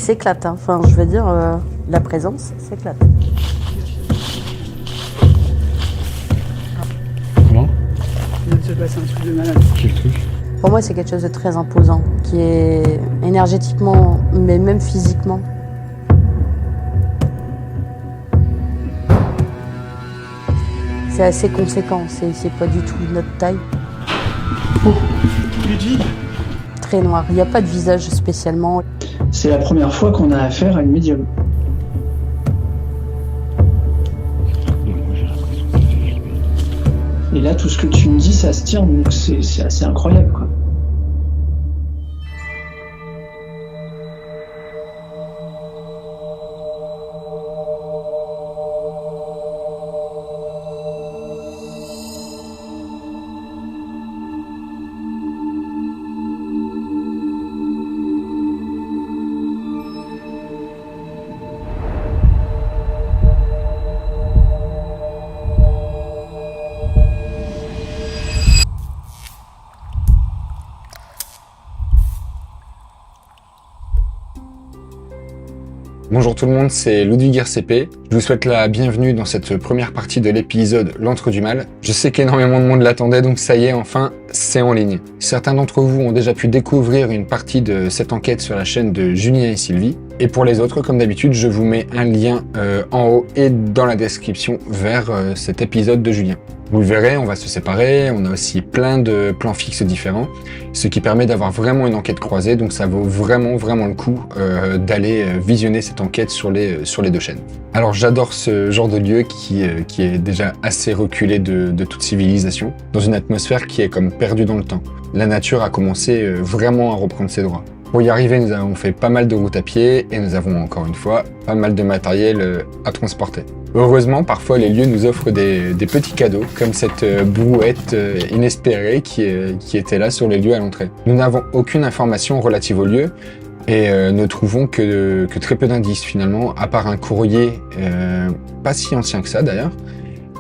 s'éclate. Enfin, je veux dire, la présence s'éclate. Comment? Il vient de se passer un truc de malade. Quel truc? Pour moi, c'est quelque chose de très imposant, qui est énergétiquement, mais même physiquement. C'est assez conséquent, c'est pas du tout notre taille. Oh, Ludwig. Très noir, il n'y a pas de visage spécialement. C'est la première fois qu'on a affaire à une médium. Et là, tout ce que tu me dis, ça se tient, donc c'est assez incroyable, quoi. Bonjour tout le monde, c'est Ludwig RCP. Je vous souhaite la bienvenue dans cette première partie de l'épisode L'Antre du Mal. Je sais qu'énormément de monde l'attendait, donc ça y est, enfin, c'est en ligne. Certains d'entre vous ont déjà pu découvrir une partie de cette enquête sur la chaîne de Julien et Sylvie. Et pour les autres, comme d'habitude, je vous mets un lien en haut et dans la description vers cet épisode de Julien. Vous le verrez, on va se séparer, on a aussi plein de plans fixes différents, ce qui permet d'avoir vraiment une enquête croisée, donc ça vaut vraiment le coup d'aller visionner cette enquête sur les deux chaînes. Alors j'adore ce genre de lieu qui est déjà assez reculé de toute civilisation, dans une atmosphère qui est comme perdue dans le temps. La nature a commencé vraiment à reprendre ses droits. Pour y arriver, nous avons fait pas mal de routes à pied et nous avons encore une fois pas mal de matériel à transporter. Heureusement, parfois les lieux nous offrent des petits cadeaux, comme cette brouette inespérée qui était là sur les lieux à l'entrée. Nous n'avons aucune information relative au lieu et ne trouvons que très peu d'indices finalement, à part un courrier pas si ancien que ça d'ailleurs,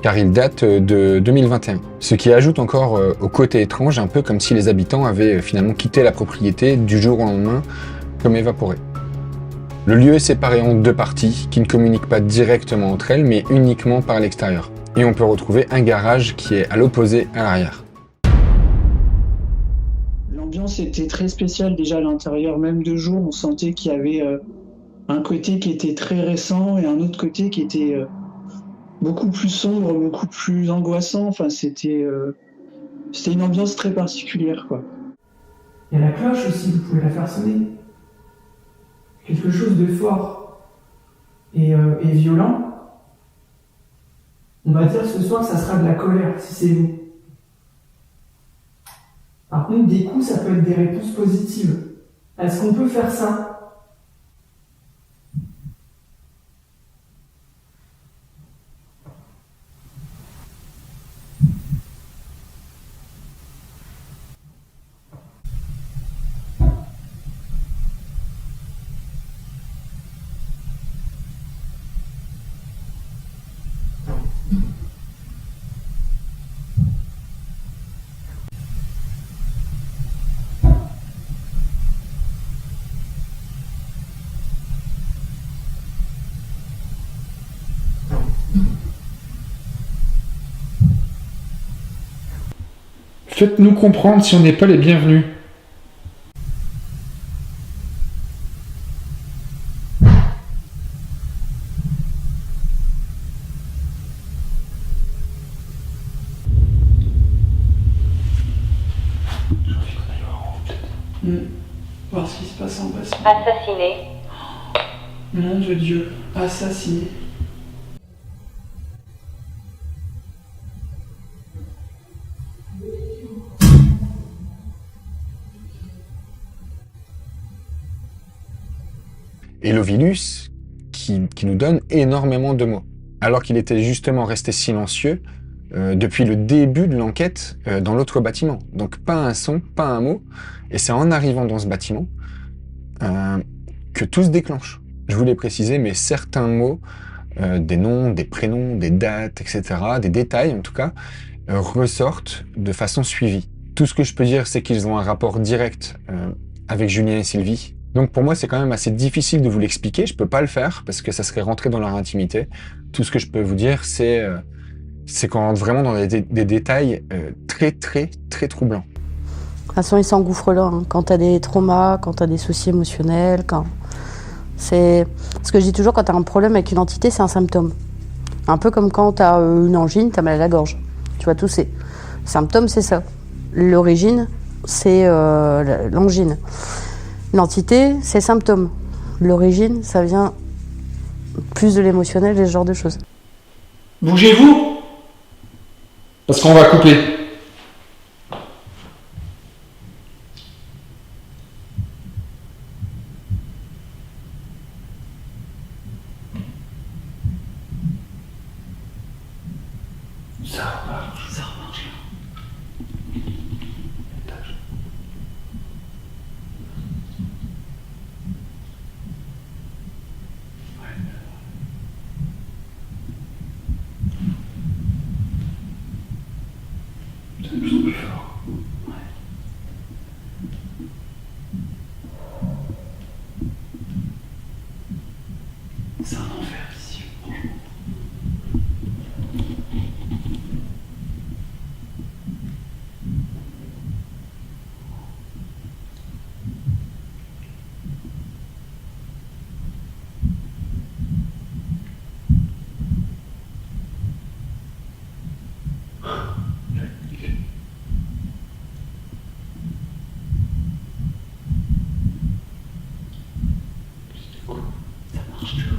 car il date de 2021. Ce qui ajoute encore au côté étrange, un peu comme si les habitants avaient finalement quitté la propriété du jour au lendemain, comme évaporés. Le lieu est séparé en deux parties, qui ne communiquent pas directement entre elles, mais uniquement par l'extérieur. Et on peut retrouver un garage qui est à l'opposé à l'arrière. L'ambiance était très spéciale déjà à l'intérieur, même de jour, on sentait qu'il y avait un côté qui était très récent et un autre côté qui était beaucoup plus sombre, beaucoup plus angoissant. Enfin, c'était une ambiance très particulière, quoi. Il y a la cloche aussi, vous pouvez la faire sonner. Quelque chose de fort et violent. On va dire ce soir, ça sera de la colère, si c'est vous. Par contre, des coups, ça peut être des réponses positives. Est-ce qu'on peut faire ça ? Faites-nous comprendre si on n'est pas les bienvenus. Voir ce qui se passe en bas. Assassiné. Nom de Dieu, assassiné. Et l'Ovilus qui nous donne énormément de mots, alors qu'il était justement resté silencieux depuis le début de l'enquête dans l'autre bâtiment. Donc pas un son, pas un mot, et c'est en arrivant dans ce bâtiment que tout se déclenche. Je vous l'ai précisé, mais certains mots, des noms, des prénoms, des dates, etc., des détails en tout cas, ressortent de façon suivie. Tout ce que je peux dire, c'est qu'ils ont un rapport direct avec Julien et Sylvie, Donc pour moi, c'est quand même assez difficile de vous l'expliquer. Je peux pas le faire parce que ça serait rentrer dans leur intimité. Tout ce que je peux vous dire, c'est qu'on rentre vraiment dans des détails très, très, très troublants. De toute façon, ils s'engouffrent là. Hein. Quand t'as des traumas, quand t'as des soucis émotionnels, c'est ce que je dis toujours, quand t'as un problème avec une entité, c'est un symptôme. Un peu comme quand t'as une angine, t'as mal à la gorge. Tu vas tousser. Le symptôme, c'est ça. L'origine, c'est l'angine. L'entité, c'est symptôme. L'origine, ça vient plus de l'émotionnel et ce genre de choses. Bougez-vous! Parce qu'on va couper. Ça remarche. C'est de plus en plus fort. C'est un enfer ici, franchement. Ça marche toujours.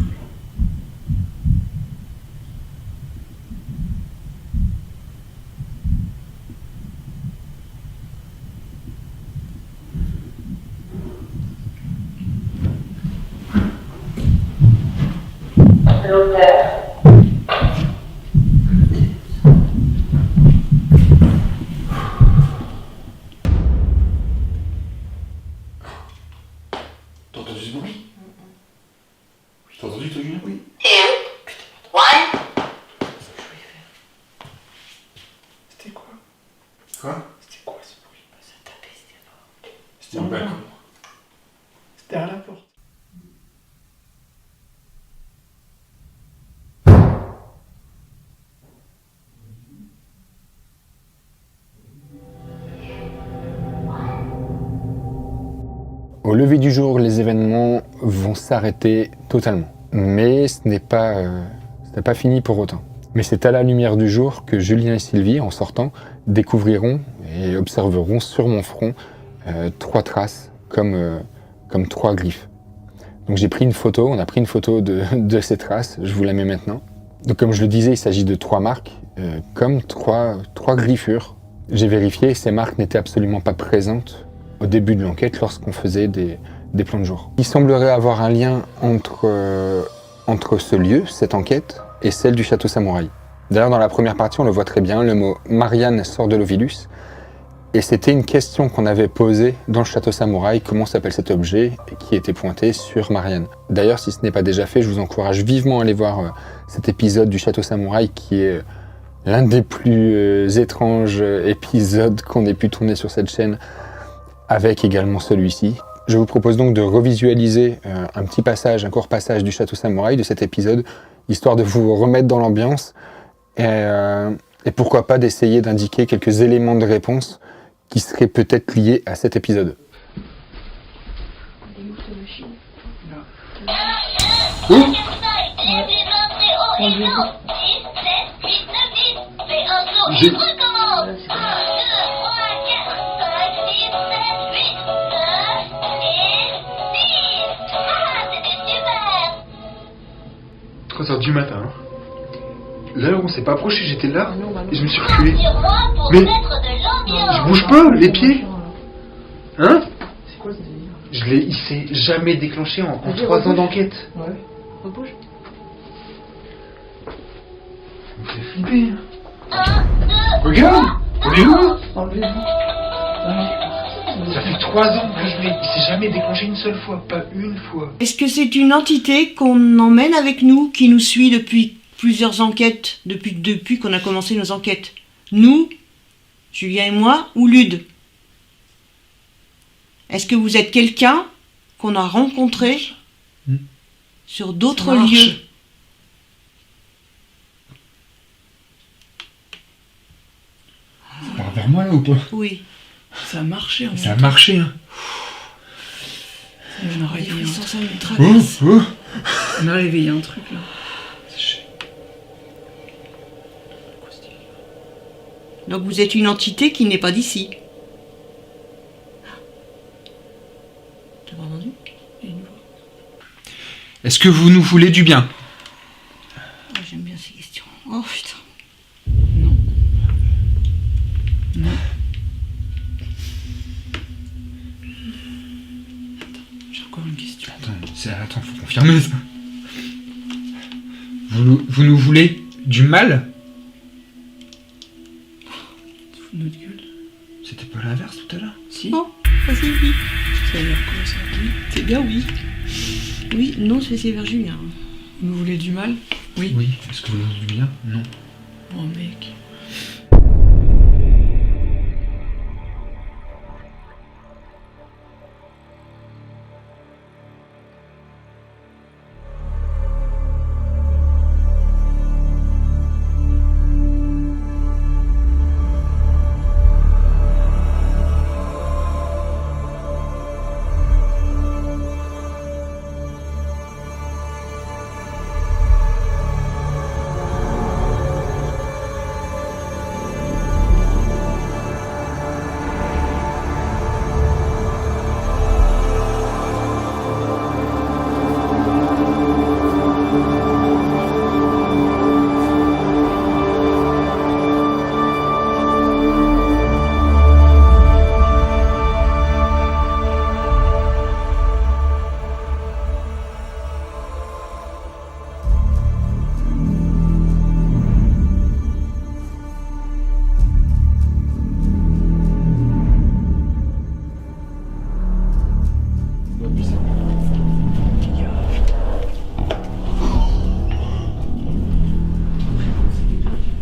T'as entendu ce bruit? T'as entendu toi, Julien? Oui. C'était quoi? Quoi? C'était quoi ce bruit? Ça tapait, c'était fort. C'était le balcon. C'était derrière la porte. Au lever du jour, les événements vont s'arrêter totalement. Mais ce n'est pas fini pour autant. Mais c'est à la lumière du jour que Julien et Sylvie, en sortant, découvriront et observeront sur mon front 3 traces comme 3 griffes. Donc j'ai pris une photo, on a pris une photo de ces traces, je vous la mets maintenant. Donc comme je le disais, il s'agit de 3 marques, comme 3 griffures. J'ai vérifié, ces marques n'étaient absolument pas présentes au début de l'enquête lorsqu'on faisait des plans de jour. Il semblerait avoir un lien entre ce lieu, cette enquête, et celle du château Samouraï. D'ailleurs, dans la première partie, on le voit très bien, le mot « Marianne sort de l'Ovilus ». Et c'était une question qu'on avait posée dans le château Samouraï, comment s'appelle cet objet, et qui était pointé sur Marianne. D'ailleurs, si ce n'est pas déjà fait, je vous encourage vivement à aller voir cet épisode du château Samouraï, qui est l'un des plus étranges épisodes qu'on ait pu tourner sur cette chaîne, avec également celui-ci. Je vous propose donc de revisualiser un petit passage, un court passage du château Samouraï de cet épisode, histoire de vous remettre dans l'ambiance et pourquoi pas d'essayer d'indiquer quelques éléments de réponse qui seraient peut-être liés à cet épisode. Où ? J'ai... du matin. Là où on s'est pas approché, j'étais là et je me suis reculé. Mais je bouge pas, les pieds. Hein? C'est quoi ce délire? Il s'est jamais déclenché en 3 ans d'enquête. Ouais. Rebouge. Ça me fait flipper. Regarde! Regarde! Ça fait 3 ans que je l'ai. Il s'est jamais déclenché une seule fois, pas une fois. Est-ce que c'est une entité qu'on emmène avec nous, qui nous suit depuis plusieurs enquêtes, depuis qu'on a commencé nos enquêtes? Nous, Julien et moi, ou Lude? Est-ce que vous êtes quelqu'un qu'on a rencontrés sur d'autres Ça marche. lieux. Ça part vers moi là ou pas? Oui. Ça a marché, en Ça a marché, hein. On a Les réveillé un frissons, truc. ça me traverse. On a réveillé un truc là. Donc vous êtes une entité qui n'est pas d'ici. T'as pas entendu? Il y a une voix. Est-ce que vous nous voulez du bien? Ah, j'aime bien ces questions. Oh putain. Non. Non. J'ai encore une question. Attends, faut confirmer ça. Vous nous voulez du mal? Tu fous de notre gueule. C'était pas l'inverse tout à l'heure? Si. Oh, vas-y, oui. Ça veut dire quoi ça? Oui. C'est bien, oui. Oui, non, c'est vers Julien. Vous nous voulez du mal? Oui. Oui. Est-ce que vous nous voulez du bien? Non. Oh mec.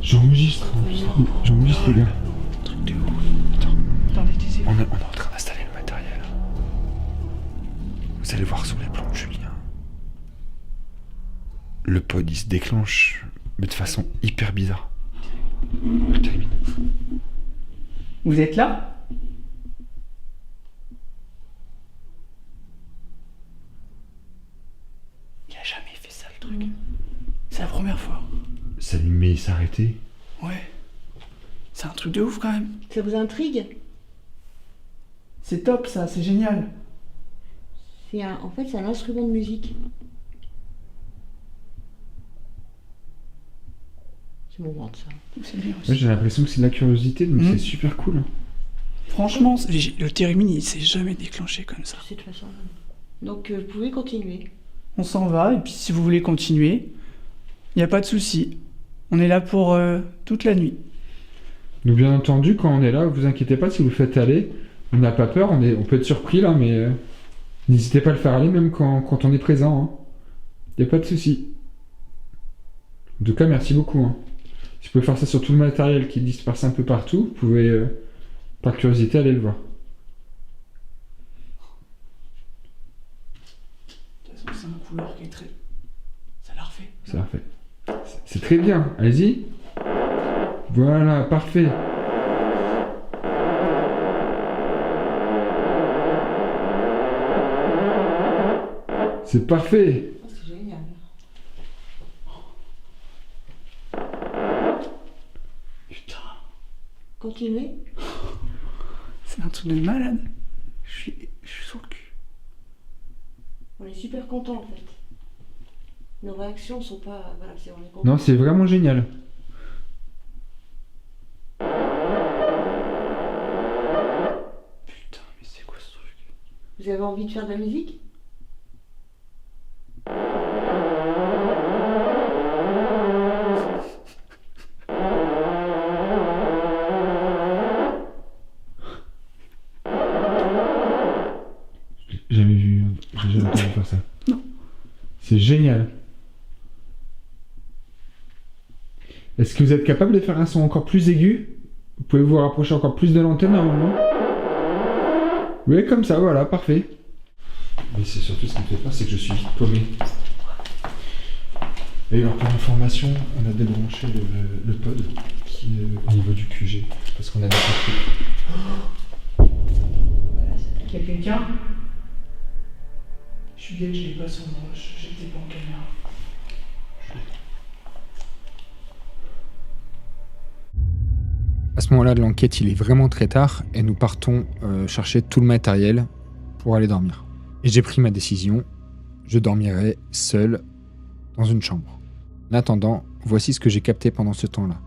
J'enregistre les gars. Truc de ouf. Attends. Parlez des On est en train d'installer le matériel. Vous allez voir sur les plans de Julien. Le pod il se déclenche, mais de façon hyper bizarre. Je termine. Vous êtes là? Il a jamais fait ça le truc. C'est la première fois. S'allumer et s'arrêter. Ouais. C'est un truc de ouf quand même. Ça vous intrigue? C'est top ça, c'est génial. En fait, c'est un instrument de musique. Je me rends ça. C'est bien aussi. Ouais, j'ai l'impression que c'est de la curiosité, donc Mhm. c'est super cool. Franchement, le Térémine, il s'est jamais déclenché comme ça. De cette façon. Donc, vous pouvez continuer. On s'en va, et puis si vous voulez continuer, il n'y a pas de souci. On est là pour toute la nuit. Donc bien entendu, quand on est là, vous inquiétez pas si vous le faites aller. On n'a pas peur, on peut être surpris là, mais n'hésitez pas à le faire aller même quand on est présent. Il n'y a pas de souci. En tout cas, merci beaucoup. Si vous pouvez faire ça sur tout le matériel qui est dispersé un peu partout, vous pouvez, par curiosité, aller le voir. De toute façon, c'est un couleur qui est très... Ça l'a refait. Ça l'a fait. C'est très bien. Allez-y. Voilà, parfait. C'est parfait. Oh, c'est génial. Putain, Continuez. c'est un truc de malade. Je suis sur le cul. On est super contents en fait. Nos réactions sont pas. Voilà, on est contents. Non, c'est vraiment génial. Putain, mais c'est quoi ce truc? Vous avez envie de faire de la musique? J'ai jamais entendu faire ça. Non. C'est génial. Est-ce que vous êtes capable de faire un son encore plus aigu? Vous pouvez vous rapprocher encore plus de l'antenne normalement? Oui, comme ça, voilà, parfait. Mais c'est surtout ce qui me fait peur, c'est que je suis paumé. Et alors pour information, on a débranché le pod qui est au niveau du QG. Parce qu'on a des trucs. Il y a quelqu'un? Je suis désolé, je n'ai pas son nom, j'étais pas en caméra. À ce moment-là de l'enquête, il est vraiment très tard et nous partons chercher tout le matériel pour aller dormir. Et j'ai pris ma décision, je dormirai seul dans une chambre. En attendant, voici ce que j'ai capté pendant ce temps-là.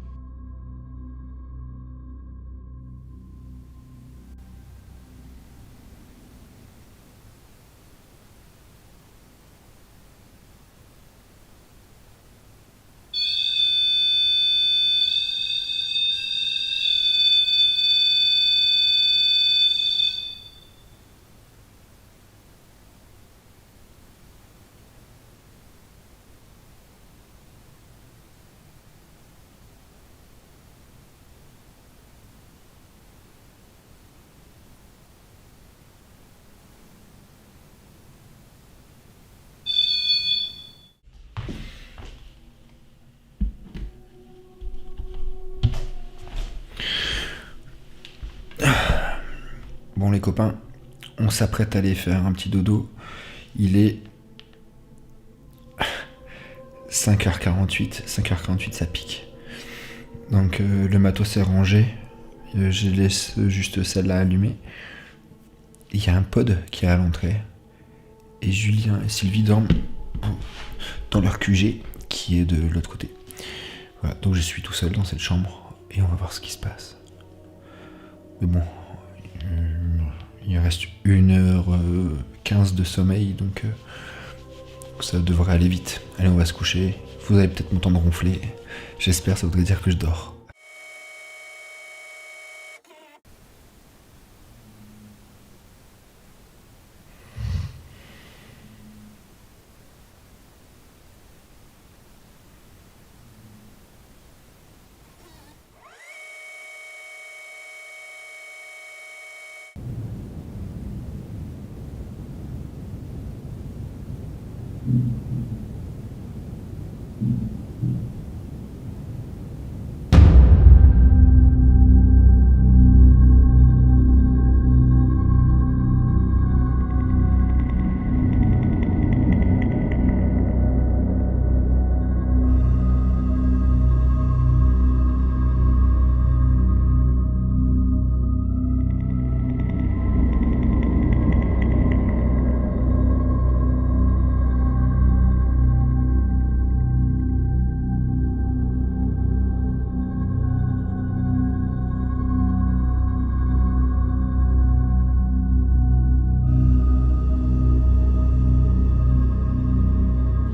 Bon les copains, on s'apprête à aller faire un petit dodo. Il est 5h48, 5h48 ça pique. Donc le matos est rangé, je laisse juste celle-là allumée. Il y a un pod qui est à l'entrée. Et Julien et Sylvie dorment dans leur QG qui est de l'autre côté. Voilà, donc je suis tout seul dans cette chambre et on va voir ce qui se passe. Mais bon, il reste 1h15 de sommeil, donc ça devrait aller vite. Allez, on va se coucher. Vous allez peut-être m'entendre ronfler. J'espère, ça voudrait dire que je dors.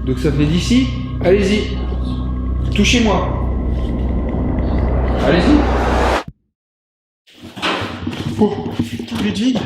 Donc ça venait d'ici? Allez-y. Touchez-moi. Allez-y. Oh, Ludwig,